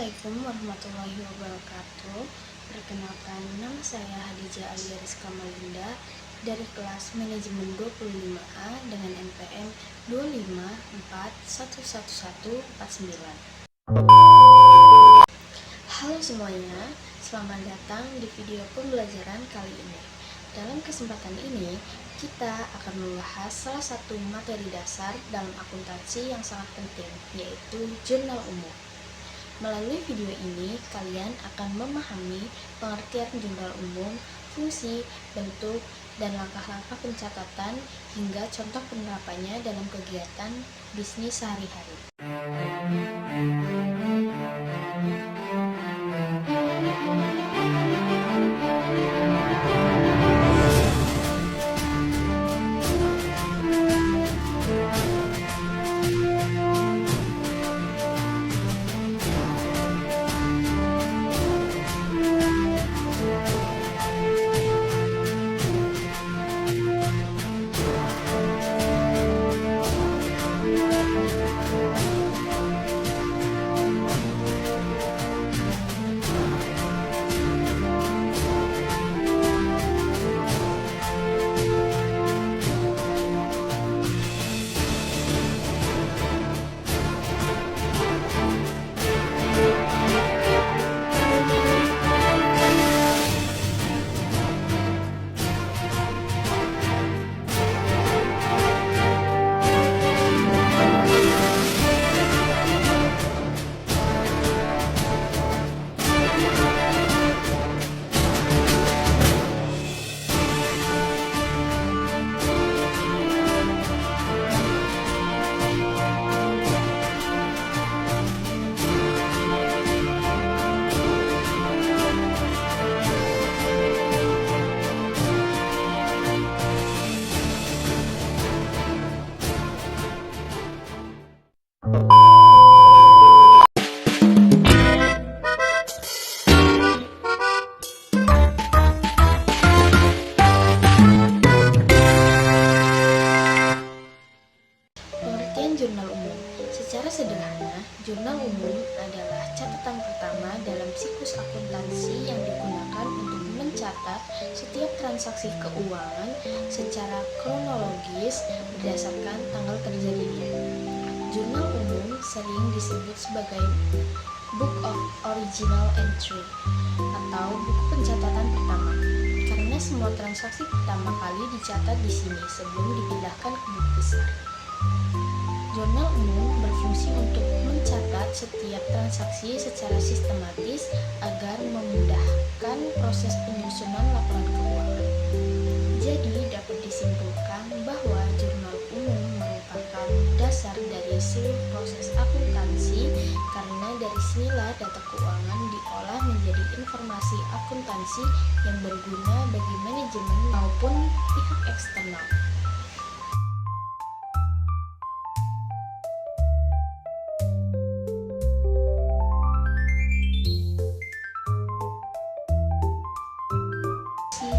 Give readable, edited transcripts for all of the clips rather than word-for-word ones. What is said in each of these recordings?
Assalamualaikum warahmatullahi wabarakatuh. Perkenalkan, nama saya Hadijah Alia Rizka Malinda dari kelas manajemen 25A dengan NPM 254111149. Halo semuanya, selamat datang di video pembelajaran kali ini. Dalam kesempatan ini, kita akan membahas salah satu materi dasar dalam akuntansi yang sangat penting, yaitu jurnal umum. Melalui video ini, kalian akan memahami pengertian jurnal umum, fungsi, bentuk, dan langkah-langkah pencatatan hingga contoh penerapannya dalam kegiatan bisnis sehari-hari. Pengertian jurnal umum. Secara sederhana, jurnal umum adalah catatan pertama dalam siklus akuntansi yang digunakan untuk mencatat setiap transaksi keuangan secara kronologis berdasarkan tanggal terjadinya. Jurnal umum sering disebut sebagai Book of Original Entry atau buku pencatatan pertama, karena semua transaksi pertama kali dicatat di sini sebelum dipindahkan ke buku besar. Jurnal umum berfungsi untuk mencatat setiap transaksi secara sistematis agar memudahkan proses penyusunan laporan keuangan. Jadi dapat disimpulkan bahwa jurnal umum merupakan dasar dari seluruh proses akuntansi, karena dari sinilah data keuangan diolah menjadi informasi akuntansi yang berguna bagi manajemen maupun pihak eksternal.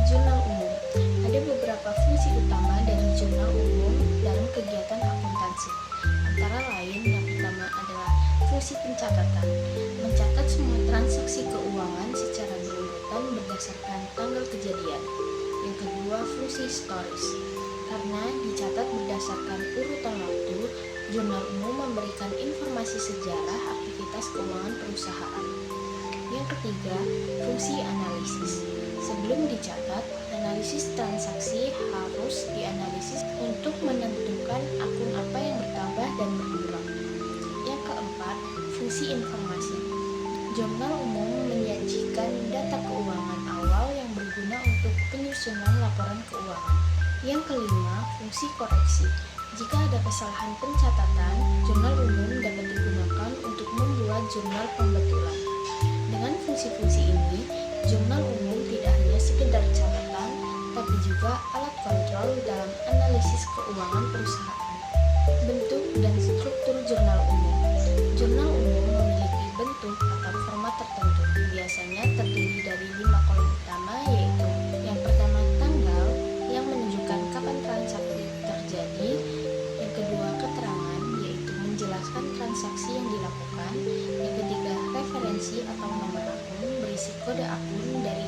Jurnal umum. Ada beberapa fungsi utama dari jurnal umum dalam kegiatan akuntansi. Antara lain, yang pertama adalah fungsi pencatatan. Mencatat semua transaksi keuangan secara berurutan berdasarkan tanggal kejadian. Yang kedua, fungsi storage. Karena dicatat berdasarkan urutan waktu, jurnal umum memberikan informasi sejarah aktivitas keuangan perusahaan. Yang ketiga, fungsi analisis. Sebelum dicatat, analisis transaksi harus dianalisis untuk menentukan akun apa yang bertambah dan berkurang. Yang keempat, fungsi informasi. Jurnal umum menyajikan data keuangan awal yang berguna untuk penyusunan laporan keuangan. Yang kelima, fungsi koreksi. Jika ada kesalahan pencatatan, jurnal umum dapat digunakan untuk membuat jurnal pembetulan. Dengan fungsi-fungsi ini, jurnal umum tidak hanya sekedar catatan, tapi juga alat kontrol dalam analisis keuangan perusahaan. Bentuk dan struktur jurnal umum. Jurnal umum memiliki bentuk atau format tertentu, biasanya terdiri dari 5 kolom utama, yaitu yang pertama tanggal yang menunjukkan kapan transaksi terjadi, yang kedua keterangan, yaitu menjelaskan transaksi yang dilakukan, yang ketiga referensi atau nomor akun berisi kode akun dari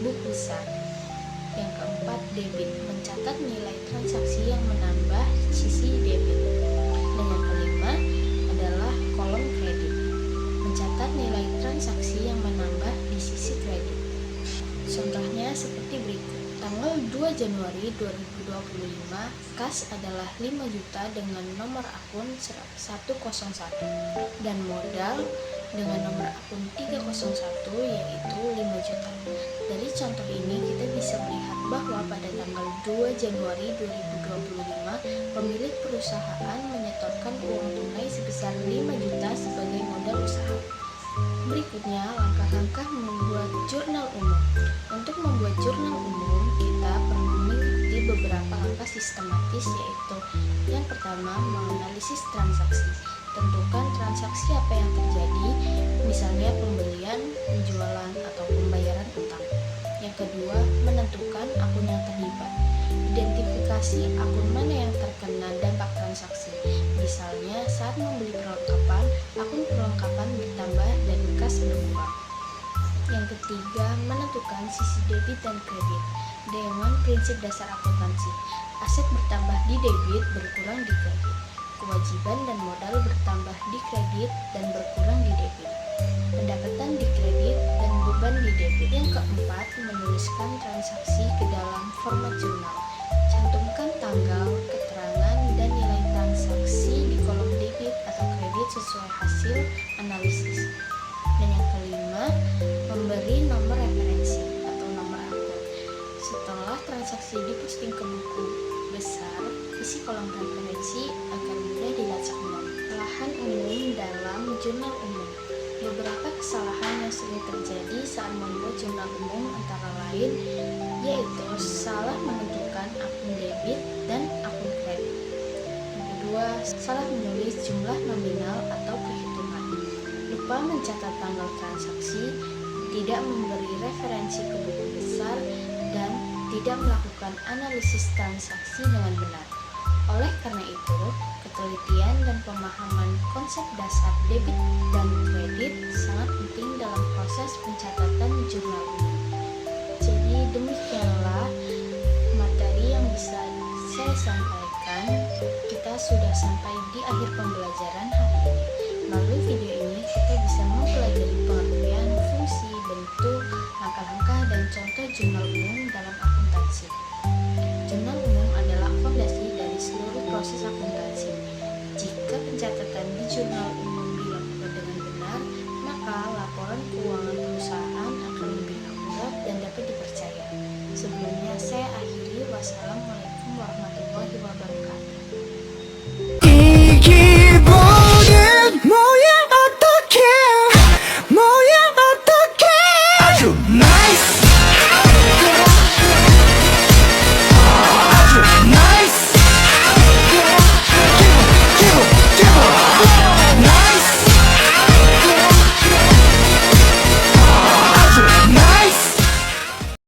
buku besar. Yang keempat, debit, mencatat nilai transaksi yang menambah sisi debit. Dan yang kelima adalah kolom kredit, mencatat nilai transaksi yang menambah di sisi kredit. Contohnya seperti berikut. Tanggal 2 Januari 2025, kas adalah 5 juta dengan nomor akun 101 dan modal dengan nomor akun 301 yaitu 5 juta. Dari contoh ini kita bisa melihat bahwa pada tanggal 2 Januari 2025 pemilik perusahaan menyetorkan uang tunai sebesar 5 juta sebagai modal usaha. Berikutnya, langkah-langkah membuat jurnal umum. Untuk membuat jurnal umum, kita perlu mengikuti beberapa langkah sistematis, yaitu yang pertama, menganalisis transaksi. Tentukan transaksi apa yang terjadi, misalnya pembelian, penjualan, atau pembayaran utang. Yang kedua, menentukan akun yang terlibat. Identifikasi akun mana yang terkena dampak transaksi. Misalnya, saat membeli perlengkapan, akun perlengkapan bertambah dan kas berkurang. Yang ketiga, menentukan sisi debit dan kredit. Dengan prinsip dasar akuntansi, aset bertambah di debit, berkurang di kredit. Kewajiban dan modal bertambah di kredit dan berkurang di debit. Pendapatan di kredit dan beban di debit. Yang keempat, menuliskan transaksi ke dalam format jurnal. Cantumkan tanggal, keterangan, dan nilai transaksi di kolom debit atau kredit sesuai hasil analisis. Dan yang kelima, memberi nomor referensi atau nomor akun. Setelah transaksi diposting ke buku besar, isi kolom referensi agar mudah dilacak umum. Kesalahan umum dalam jurnal umum. Beberapa kesalahan yang sering terjadi saat membuat jurnal umum antara lain yaitu salah menentukan akun debit dan akun kredit. Yang kedua, salah menulis jumlah nominal atau perhitungan. Lupa mencatat tanggal transaksi, tidak memberi referensi ke buku besar, dan tidak melakukan analisis transaksi dengan benar. Oleh karena itu, ketelitian dan pemahaman konsep dasar debit dan kredit sangat penting dalam proses pencatatan jurnal umum. Jadi demikianlah materi yang bisa saya sampaikan. Kita sudah sampai di akhir pembelajaran hari ini. Melalui video ini kita bisa mempelajari pengertian, fungsi, bentuk, langkah-langkah, dan contoh jurnal umum dalam akuntansi. Jurnal umum adalah fondasi dari seluruh proses akuntansi. Jika pencatatan di jurnal